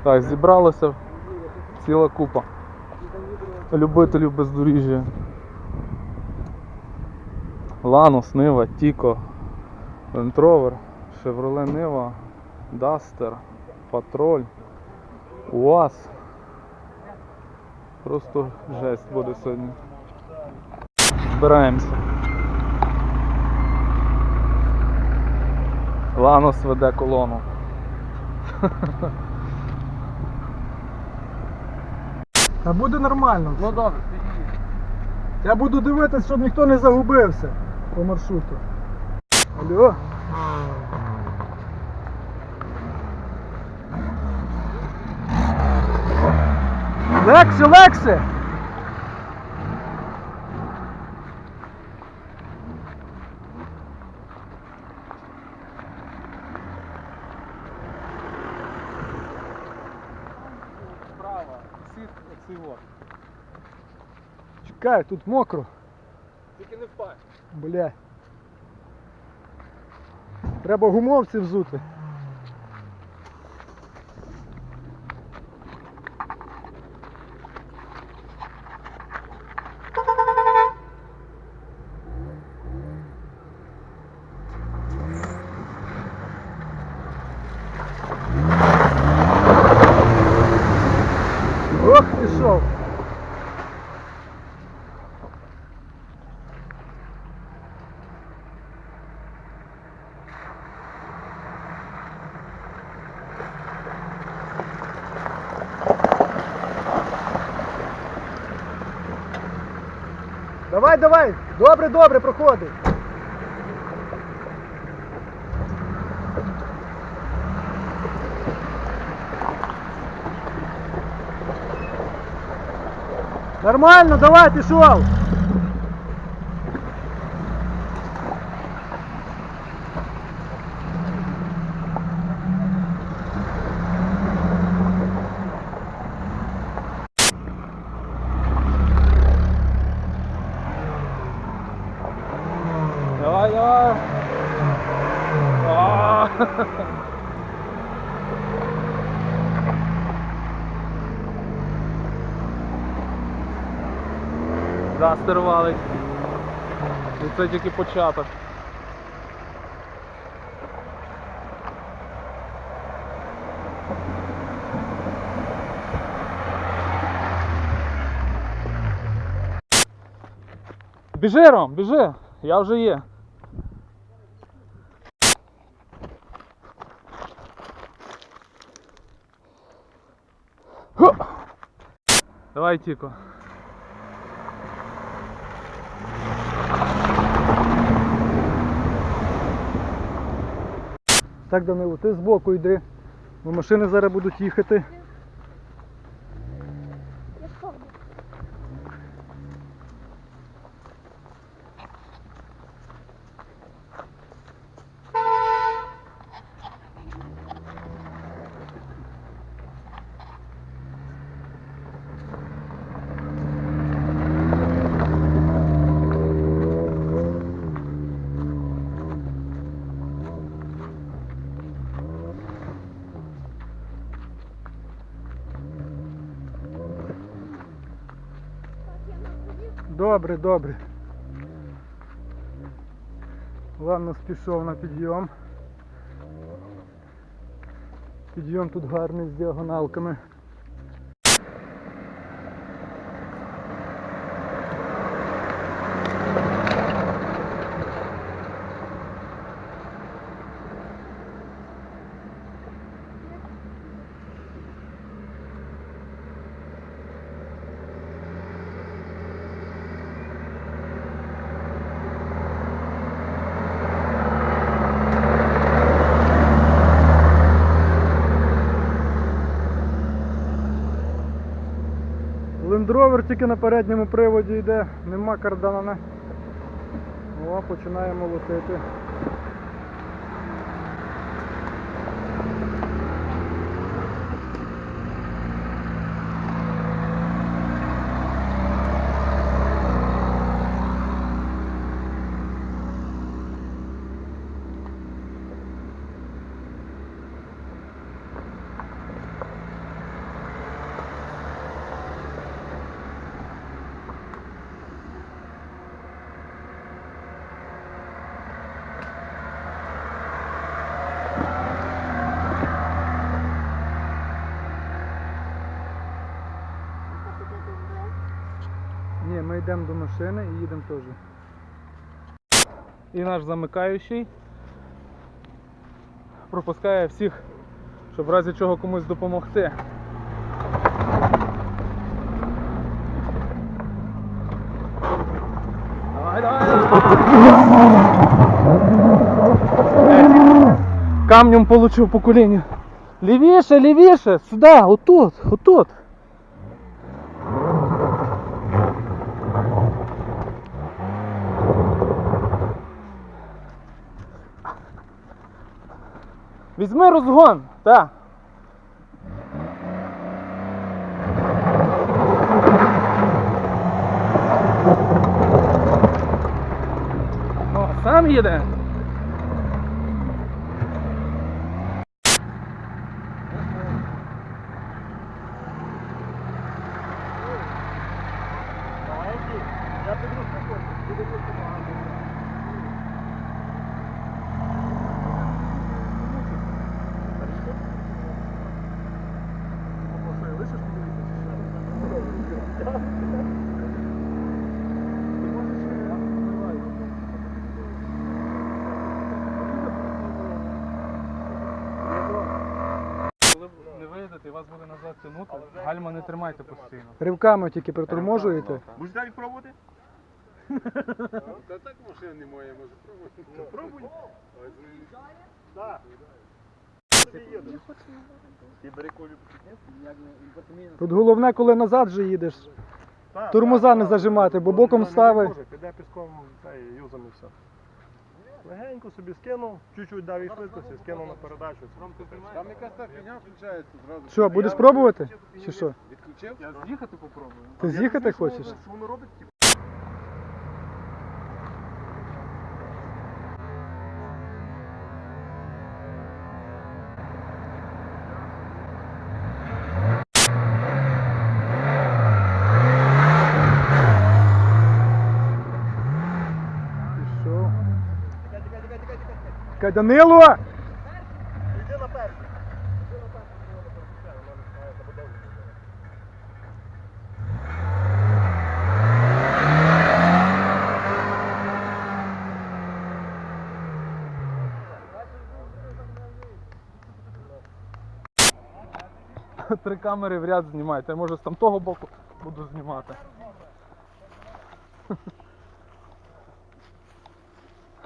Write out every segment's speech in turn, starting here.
Так, зібралася ціла купа любителів бездоріжжя. Ланос, Нива, Тіко, Land Rover, Chevrolet Нива, Duster, Патроль, УАЗ. Просто жесть буде сьогодні. Збираємося. Ланос веде колону. Та буде нормально. Ну добре, підійди. Я буду дивитися, щоб ніхто не загубився по маршруту. Алло? Легше, легше! Справа, сітка, оцього. Чекай, тут мокро. Тільки не впай. Бля. Треба гумовці взути. Ох, пішов. Давай, давай! Добре, добре, проходи! Нормально, давай, пішов! Давай, давай. Дастер валить. І це тільки початок. Біжи, Ром, біжи, я вже є. Давай, Тіко. Так, Данило, ти збоку йди, бо машини зараз будуть їхати. Добре, добре. Ладно, пішов на підйом. Підйом тут гарний з діагоналками. Land Rover тільки на передньому приводі йде, нема кардана. О, починаємо летити. йдемо до машини і їдемо теж. І наш замикаючий пропускає всіх, щоб в разі чого комусь допомогти. Давай, давай! Камнем получив по коліні. Лівіше, лівіше, сюди, отут, отут. Візьми розгон, так. О, сам їде. Я підросту, Коли не виїдете і вас буде назад тягнути, гальма не тримайте постійно. Ривками тільки приторможуєте. Будеш далі пробувати? Та так машин немає, може пробувати. Пробуй. Ти бери колю. Тут головне, коли назад вже їдеш, тормоза не зажимати, бо боком стави. Піде піском та й юзом і все. Легенько собі скинув, чуть-чуть дав і швидкості, скинув на передачу. Там якась та фігня включається зразу. Що, будеш пробувати? Чи що? Відключив? Я з'їхати попробую. Ти з'їхати хочеш? Що воно робить? Пішов. Чекай, Данило! Йди на перший. Три камери в ряд знімайте. Я може з там того боку буду знімати.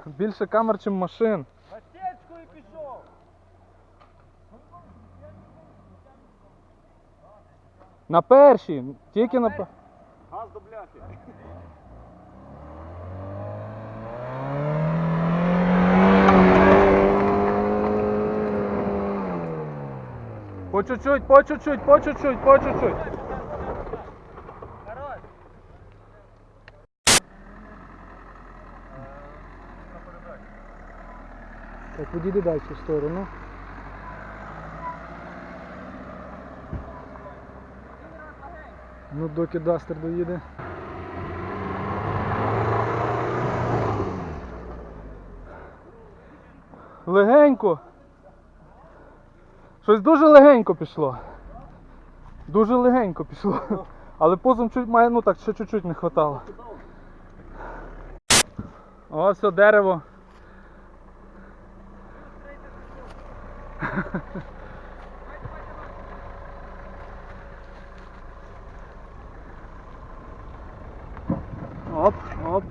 Більше камер, чим машин. На першій, тільки на першій. Газ до бляхи. По чуть-чуть, по чуть-чуть, по чуть-чуть, по чуть-чуть. Так, відійди далі в сторону. Ну, доки Дастер доїде. Легенько. Щось дуже легенько пішло. Дуже легенько пішло. Але позом чуть має, ну так, ще чуть-чуть не хватало. О, все, дерево. Оп, оп.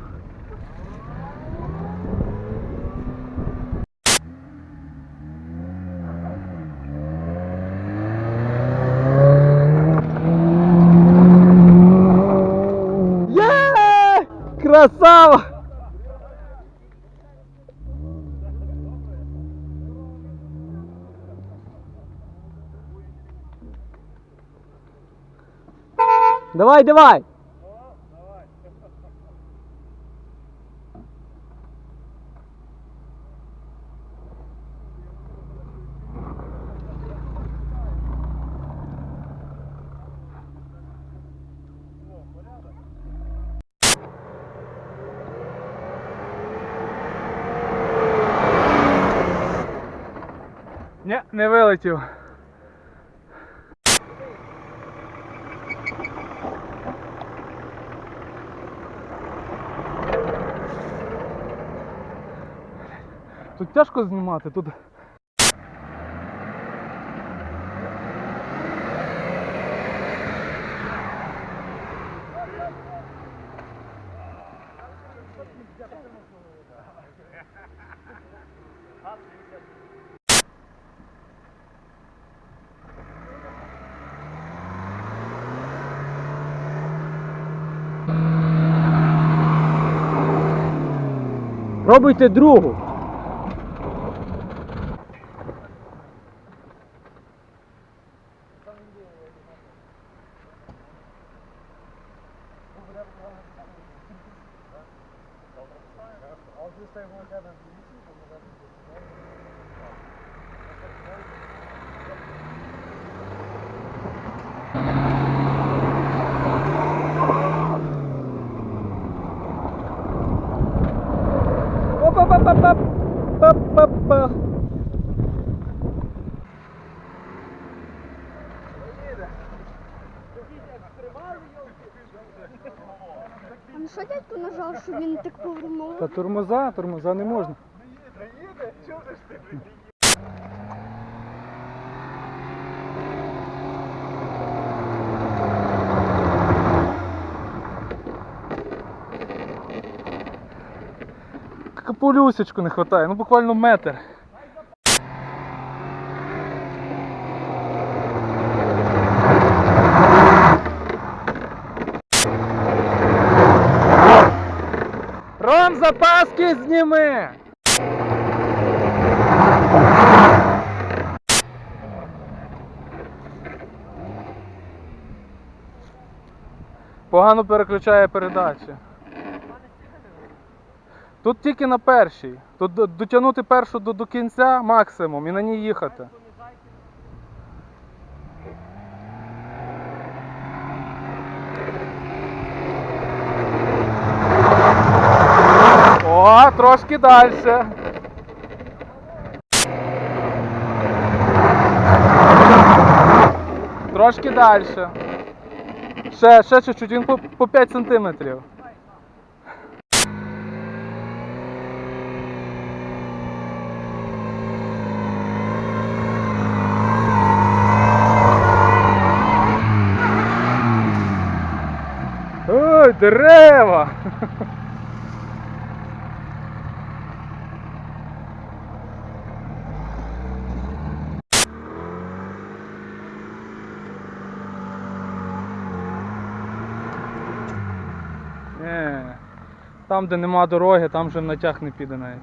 Є! Красава! Давай, давай! Ні, не вилетів. Тут тяжко знімати, тут. Пробуйте другу. Па-па-па-па-па-па-па. А на що дядько нажав, що він так повернув? Та тормоза не можна. Капулюсечку не вистачає, ну буквально метр. Ром, запаски зніми! Погано переключає передачі. Тут тільки на першій. Тут дотягнути першу до кінця максимум і на ній їхати. О, трошки далі. Трошки далі. Ще чуть-чуть, він по 5 сантиметрів. Ой, дерева! Там, де нема дороги, там вже натяг не піде навіть.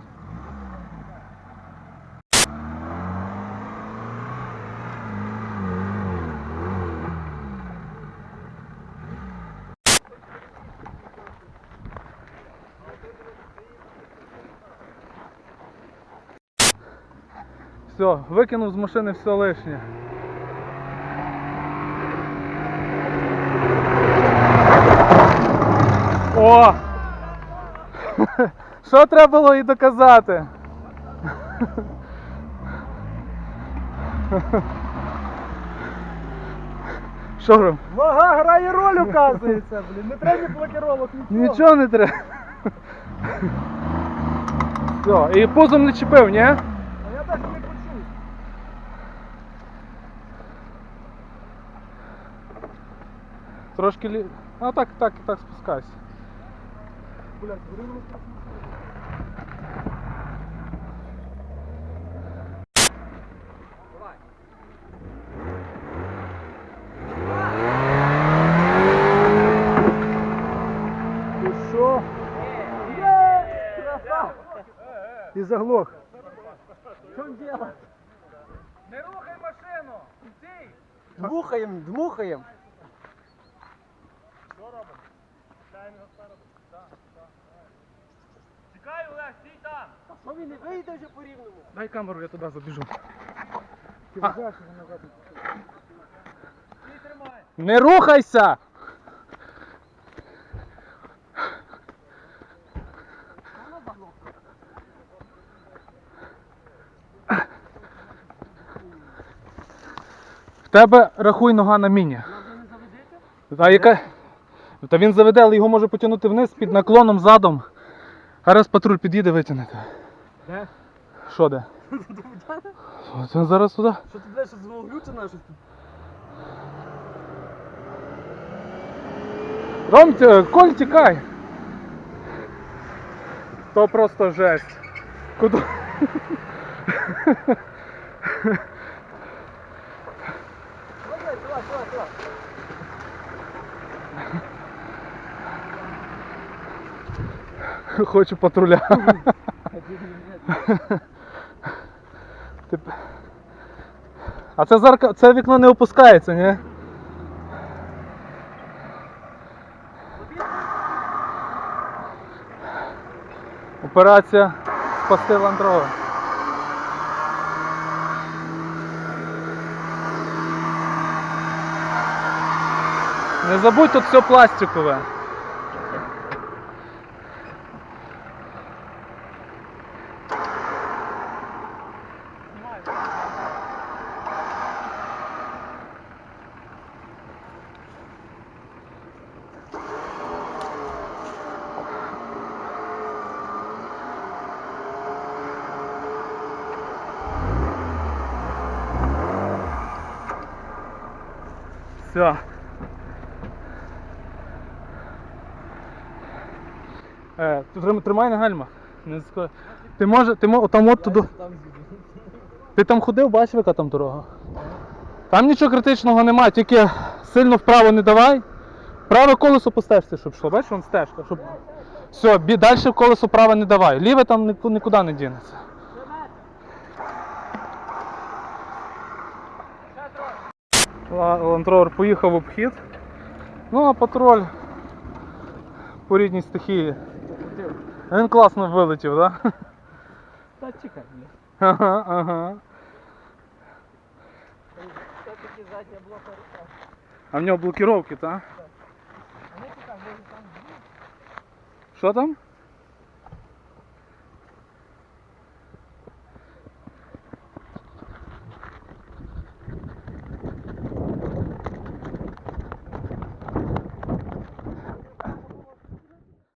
Все, викинув з машини все лишнє. О! Що треба було і доказати? Що Ром? Вага грає роль, оказується, блін. Не треба блокировок, нічого. Нічого не треба. Все, і пузом не чіпив, ні? А я так не почув. Трошки лі... А так спускайся. Блядь, гривну. Ти що? І заглох. Не рухай машину! Стій! Дмухаем. Чекай, Олег, стій там! Що він не вийде вже по рівному? Дай камеру, я туди забіжу. Ти вважаєш, що назад. Не рухайся! В тебе, рахуй, нога на міні. А яка? Та він заведе, але його може потягнути вниз під наклоном задом. Зараз патруль під'їде, витягне. Де? Що де? Це зараз туди. Що ти, блядь, що звуглючена щось тут? Ром, Коль, тікай! То просто жесть. Куди? Давай. Хочу патруля. А це вікно не опускається, ні? Операція спасти Land Rover. Не забудь, тут все пластикове. Все. Тримай на гальмах. Там от туди. Ти там ходив, бачив, яка там дорога? Там нічого критичного немає, тільки сильно вправо не давай. Праве колесо по стежці, щоб йшло. Бачиш, вон стежка. Щоб... Все, далі колесо праве не давай. Ліве там нікуди не дінеться. Land Rover поїхав в обхід. Ну а патруль по рідній стихії. Він класно вилетів, так? Да? Та чекай, блядь. Ага. Це такі задня блока рука. А в нього блокировки, так? А не чекай, може там. Що там?